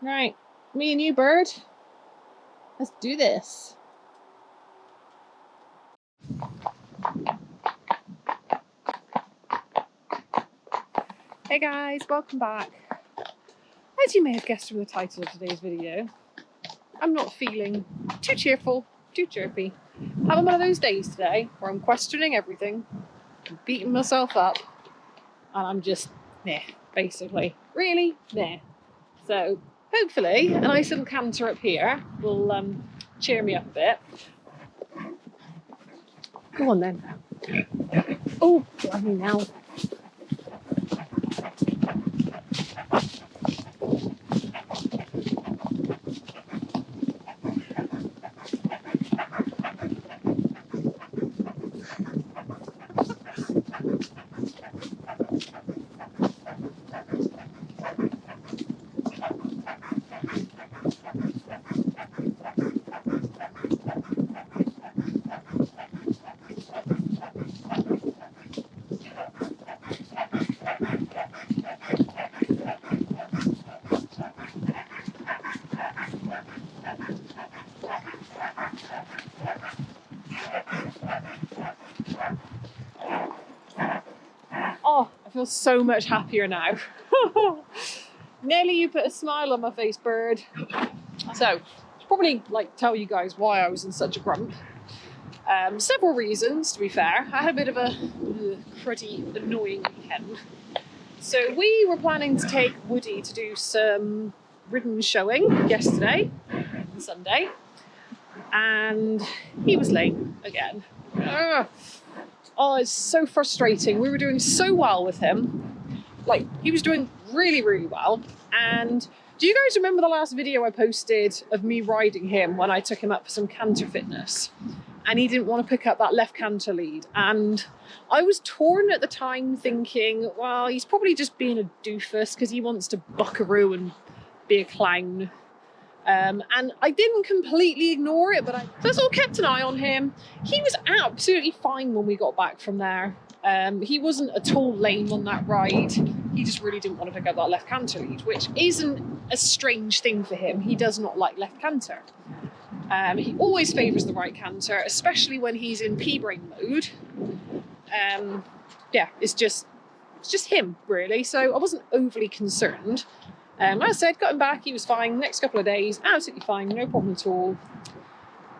Right, me and you, bird. Let's do this. Hey guys, welcome back. As you may have guessed from the title of today's video, I'm not feeling too cheerful, too chirpy. Having one of those days today where I'm questioning everything, I'm beating myself up, and I'm just meh, basically. Really meh. So hopefully a nice little canter up here will cheer me up a bit. Go on then. Oh, blimey now. Oh, I feel so much happier now. Nearly you put a smile on my face, bird. So, I should probably tell you guys why I was in such a grump. Several reasons, to be fair. I had a bit of a cruddy, annoying weekend. So we were planning to take Woody to do some ribbon showing yesterday, Sunday, and he was late again. Ugh. Oh, it's so frustrating. We were doing so well with him. He was doing really, really well. And do you guys remember the last video I posted of me riding him when I took him up for some canter fitness? And he didn't want to pick up that left canter lead. And I was torn at the time thinking, well, he's probably just being a doofus because he wants to buckaroo and be a clown. And I didn't completely ignore it, but I just all kept an eye on him. He was absolutely fine when we got back from there. He wasn't at all lame on that ride. He just really didn't want to pick up that left canter lead, which isn't a strange thing for him. He does not like left canter. He always favours the right canter, especially when he's in pea-brain mode. Yeah, it's just him, really. So I wasn't overly concerned. As I said, got him back, he was fine. Next couple of days, absolutely fine, no problem at all.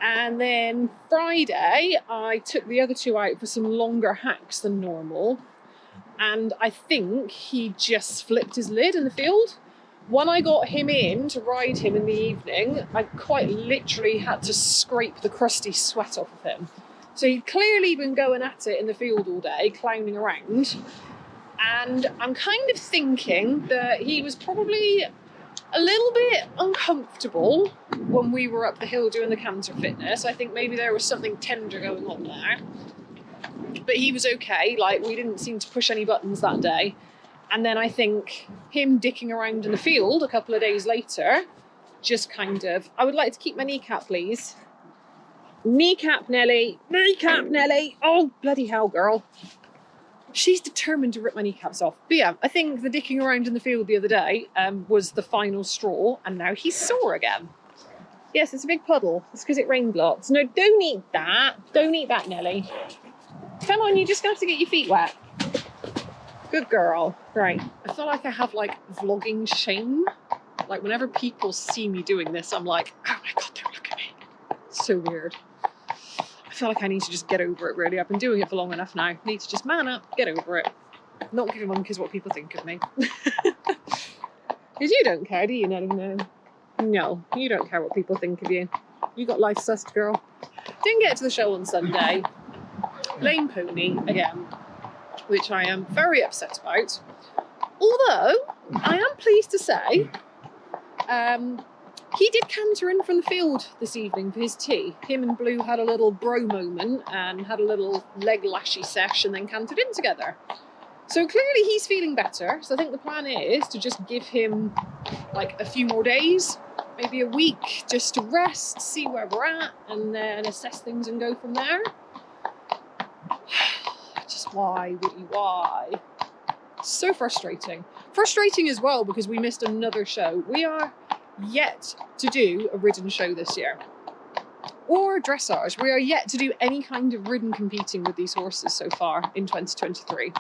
And then Friday, I took the other two out for some longer hacks than normal. And I think he just flipped his lid in the field. When I got him in to ride him in the evening, I quite literally had to scrape the crusty sweat off of him. So he'd clearly been going at it in the field all day, clowning around. And I'm kind of thinking that he was probably a little bit uncomfortable when we were up the hill doing the canter fitness. I think maybe there was something tender going on there. But he was okay, we didn't seem to push any buttons that day. And then I think him dicking around in the field a couple of days later, just kind of, I would like to keep my kneecap, please. Kneecap, Nelly. Kneecap, Nelly. Oh, bloody hell, girl. She's determined to rip my kneecaps off. But yeah, I think the dicking around in the field the other day was the final straw, and now he's sore again. Yes, it's a big puddle. It's because it rained lots. No, don't eat that. Don't eat that, Nelly. Come on, you just have to get your feet wet. Good girl. Right. I feel like I have vlogging shame. Whenever people see me doing this, I'm like, oh my God, don't look at me. It's so weird. I feel like I need to just get over it, really. I've been doing it for long enough now. I need to just man up, get over it. Not give a monkeys what people think of me. Because you don't care, do you, Nelly? No, you don't care what people think of you. You got life sussed, girl. Didn't get to the show on Sunday. Lame pony again, which I am very upset about. Although, I am pleased to say, he did canter in from the field this evening for his tea. Him and Blue had a little bro moment and had a little leg lashy sesh and then cantered in together. So clearly he's feeling better. So I think the plan is to just give him a few more days, maybe a week, just to rest, see where we're at, and then assess things and go from there. Just why, Woody, why? So frustrating. Frustrating as well because we missed another show. We are yet to do a ridden show this year. Or dressage. We are yet to do any kind of ridden competing with these horses so far in 2023.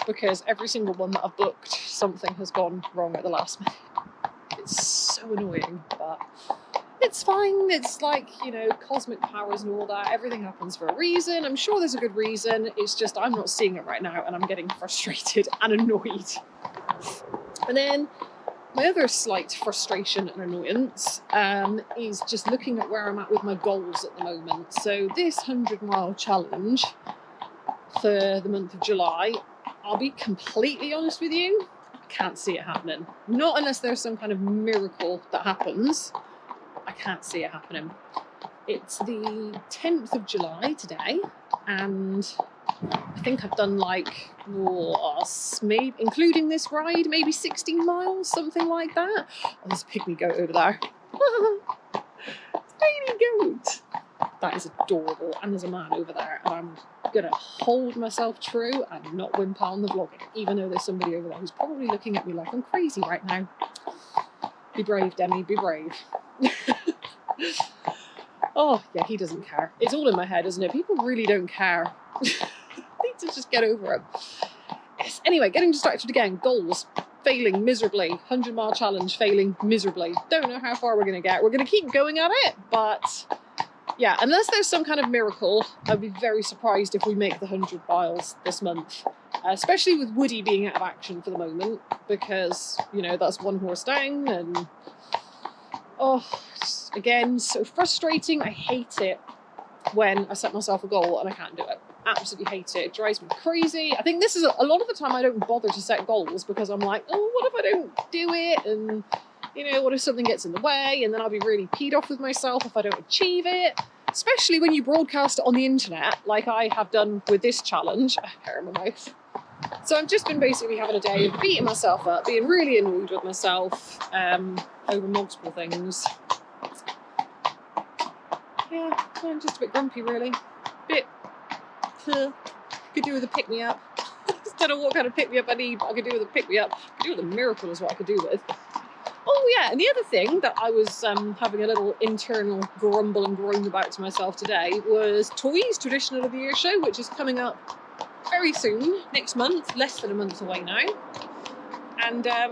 Because every single one that I've booked, something has gone wrong at the last minute. It's so annoying, but it's fine. It's like, you know, cosmic powers and all that. Everything happens for a reason. I'm sure there's a good reason. It's just I'm not seeing it right now and I'm getting frustrated and annoyed. And then my other slight frustration and annoyance is just looking at where I'm at with my goals at the moment. So this 100-mile challenge for the month of July, I'll be completely honest with you, I can't see it happening. Not unless there's some kind of miracle that happens. I can't see it happening. It's the 10th of July today, and I think I've done like, maybe, including this ride, maybe 16 miles, something like that. Oh, there's a pygmy goat over there. Tiny goat. That is adorable. And there's a man over there, and I'm gonna hold myself true and not whimper on the vlogging, even though there's somebody over there who's probably looking at me like I'm crazy right now. Be brave, Demi, be brave. Oh, yeah, he doesn't care. It's all in my head, isn't it? People really don't care. Need to just get over it. Yes, anyway, getting distracted again. Goals. Failing miserably. 100-mile challenge, failing miserably. Don't know how far we're going to get. We're going to keep going at it, but yeah, unless there's some kind of miracle, I'd be very surprised if we make the 100 miles this month. Especially with Woody being out of action for the moment, because, you know, that's one horse down, and oh, again, so frustrating. I hate it when I set myself a goal and I can't do it. Absolutely hate it. It drives me crazy. I think this is a lot of the time I don't bother to set goals because I'm like, oh, what if I don't do it? And, you know, what if something gets in the way? And then I'll be really peed off with myself if I don't achieve it. Especially when you broadcast it on the internet, like I have done with this challenge. Hair in my mouth. So I've just been basically having a day of beating myself up, being really annoyed with myself over multiple things. Yeah, I'm just a bit grumpy, really. Could do with a pick-me-up. Don't know what kind of pick-me-up I need, but I could do with a pick-me-up. I could do with a miracle is what I could do with. Oh yeah, and the other thing that I was having a little internal grumble and groan about to myself today was Toys Traditional of the Year show, which is coming up very soon, next month, less than a month away now. And yeah,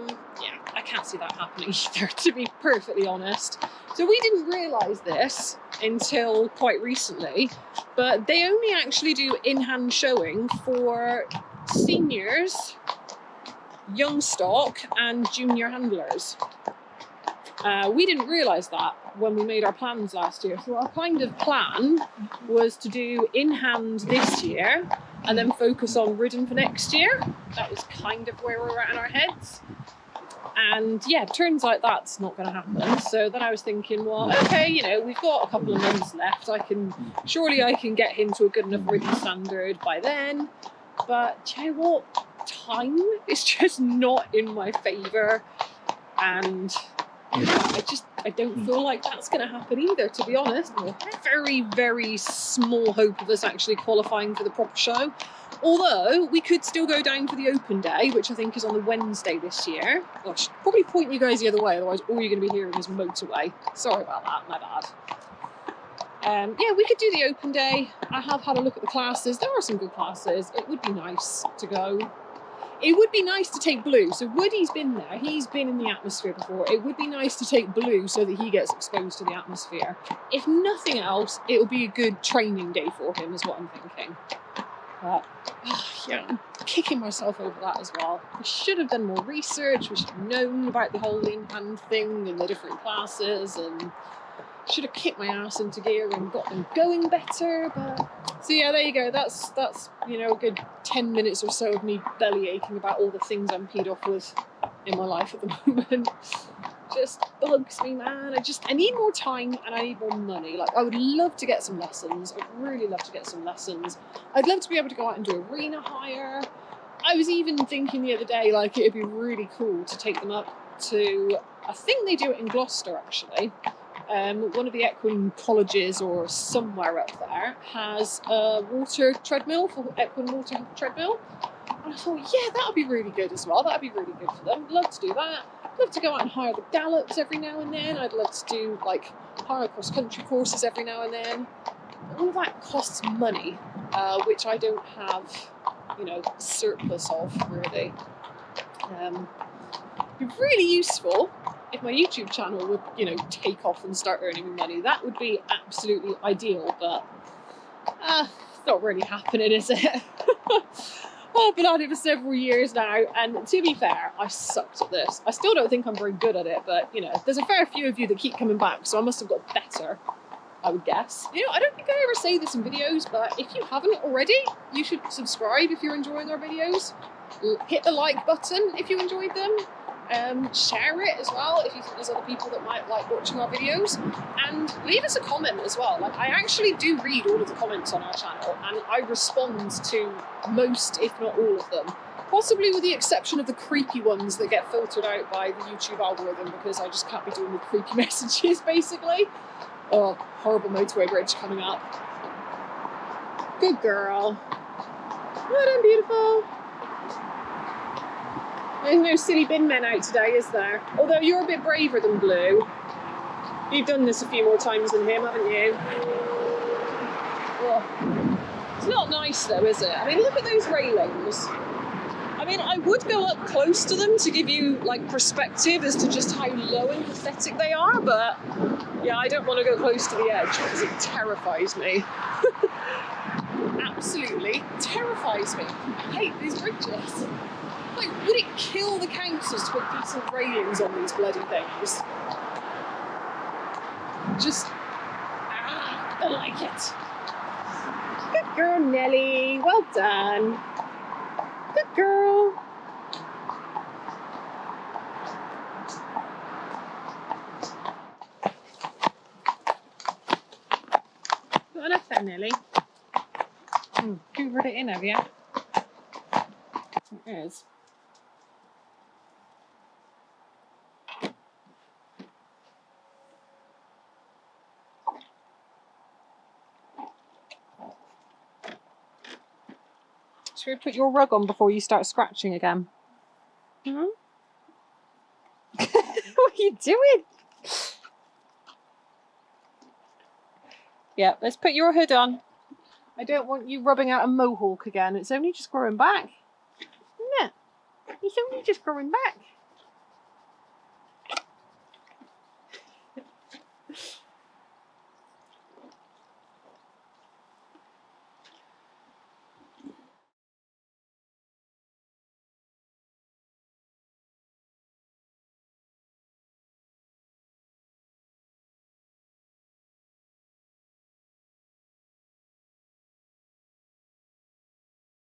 I can't see that happening either, to be perfectly honest. So we didn't realise this until quite recently, but they only actually do in-hand showing for seniors, young stock and junior handlers. We didn't realise that when we made our plans last year. So our kind of plan was to do in-hand this year and then focus on ridden for next year. That was kind of where we were at in our heads. And yeah, it turns out that's not going to happen. So then I was thinking, well, okay, you know, we've got a couple of months left. Surely I can get him to a good enough ridden standard by then. But you know what? Time is just not in my favour. And I don't feel like that's going to happen either, to be honest. Very, very small hope of us actually qualifying for the proper show. Although we could still go down for the open day, which I think is on the Wednesday this year. Well, I should probably point you guys the other way, otherwise all you're going to be hearing is motorway. Sorry about that, my bad. Yeah, we could do the open day. I have had a look at the classes. There are some good classes. It would be nice to go. It would be nice to take Blue. So Woody's been there. He's been in the atmosphere before. It would be nice to take Blue so that he gets exposed to the atmosphere. If nothing else, it will be a good training day for him, is what I'm thinking. But yeah, I'm kicking myself over that as well. We should have done more research. We should have known about the whole in-hand thing and the different classes, and should have kicked my ass into gear and got them going better. But so yeah, there you go. That's you know, a good 10 minutes or so of me belly aching about all the things I'm peed off with in my life at the moment. Just bugs me, man. I need more time and I need more money. Like, I would love to get some lessons. I'd really love to get some lessons. I'd love to be able to go out and do arena hire. I was even thinking the other day, like, it'd be really cool to take them up to, I think they do it in Gloucester actually. One of the equine colleges or somewhere up there has a water treadmill, for equine water treadmill. And I thought, yeah, that would be really good as well. That would be really good for them. I'd love to do that. I'd love to go out and hire the gallops every now and then. I'd love to do like hire cross-country courses every now and then. All of that costs money, which I don't have, you know, surplus of really. It'd be really useful if my YouTube channel would, you know, take off and start earning money. That would be absolutely ideal, but it's not really happening, is it? I've been at it for several years now, and to be fair, I sucked at this. I still don't think I'm very good at it, but, you know, there's a fair few of you that keep coming back, so I must have got better, I would guess. You know, I don't think I ever say this in videos, but if you haven't already, you should subscribe if you're enjoying our videos. Hit the like button if you enjoyed them. Share it as well if you think there's other people that might like watching our videos, and leave us a comment as well. Like, I actually do read all of the comments on our channel, and I respond to most, if not all of them, possibly with the exception of the creepy ones that get filtered out by the YouTube algorithm because I just can't be doing the creepy messages, basically. Oh, horrible motorway bridge coming up. Good girl. Well done, beautiful. There's no silly bin men out today, is there? Although you're a bit braver than Blue. You've done this a few more times than him, haven't you? Oh. It's not nice though, is it? I mean, look at those railings. I mean, I would go up close to them to give you, like, perspective as to just how low and pathetic they are, but yeah, I don't want to go close to the edge because it terrifies me. Absolutely terrifies me. I hate these bridges. Like, would it kill the councils to put decent railings on these bloody things? Just, I don't like it. Good girl, Nelly. Well done. Good girl. Got enough there, Nelly. Hoovered it in, have you? It is. Should we put your rug on before you start scratching again? Hmm? What are you doing? Yeah, let's put your hood on. I don't want you rubbing out a mohawk again. It's only just growing back. Isn't it? It's only just growing back.